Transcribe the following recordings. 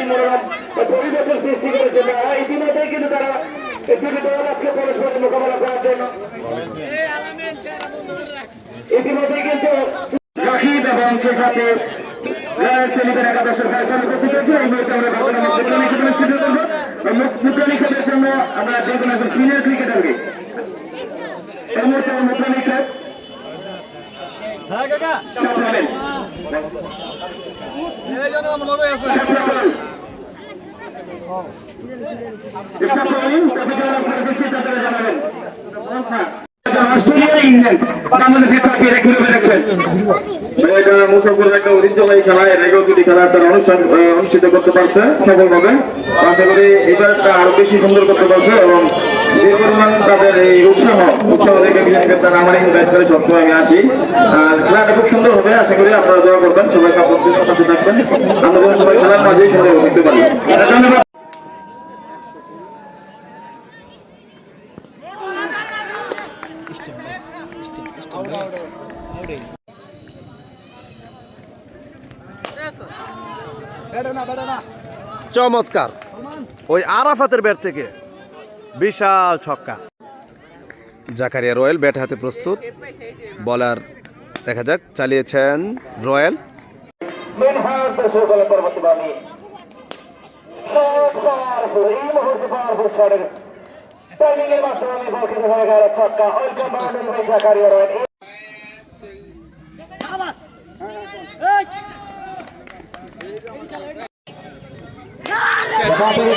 একটি মনোরম পরিবেশের সৃষ্টি করেছে। ইতিমধ্যেই কিন্তু তারা দুটি দল আজকে পরস্পরের মোকাবেলা করার জন্য ইতিমধ্যেই কিন্তু রাকিব এবং সে সাথে একাদশের ফ্যাশন উপস্থিত হয়েছে। এই মুহূর্তে আমরা মুদ্রা নিক্ষেপের জন্য আমরা যে কোনো একজন সিনিয়র ক্রিকেটারকে এই মুহূর্তে মুদ্রা নিক্ষেপ অস্ট্রেলিয়া ইংল্যান্ড বাংলাদেশের চাপিয়ে রেখে দেখছেন এটা মুসাফির একটা ঐতিহ্যবাহী খেলা। এর আগেও দুটি খেলা তার অনুষ্ঠান অনুষ্ঠিত করতে পারছে সফলভাবে। আশা করি এবারটা আরো বেশি সুন্দর করতে পারছে এবং যে পরিমাণ তাদের এই উৎসাহ দেখে বিশেষ করে তারা আমার ইনভাইট করে সবসময় আমি আসি। আর খেলাটা খুব সুন্দর হবে, আশা করি আপনারা দোয়া করবেন, সবাই সাপোর্ট কাছে থাকবেন, আমরা যেন সবাই খেলার মাঝেই সুন্দর করতে পারি। ধন্যবাদ। চমৎকার ওই আরাফাতের ব্যাট থেকে বিশাল ছক্কা। জাকারিয়া রয়েল ব্যাট হাতে প্রস্তুত, বলার দেখা যাক চালিয়েছেন রয়েল।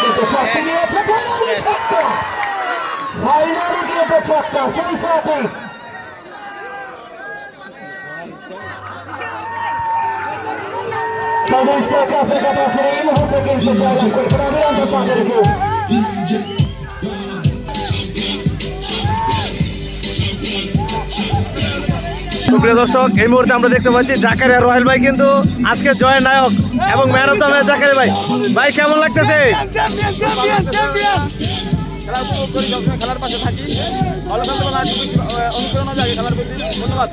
কিন্তু শক্তি দিয়েছে ফাইনালি কিন্তু ছক্কা সেই সাথে সমস্ত আফ্রিকা দেশের এই মুহূর্তে কিন্তু জয়লাভ করছেন অভিনন্দন তাদেরকে। সুপ্রিয় দর্শক, এই মুহূর্তে আমরা দেখতে পাচ্ছি জাকারিয়া রয়েল ভাই কিন্তু আজকে জয়ের নায়ক এবং man of the match Zakaria ভাই। ভাই কেমন লাগতেছে? খেলার পাশে থাকি, ভালো খেলতে পারলে অনুপ্রেরণা জাগে খেলার প্রতি। ধন্যবাদ।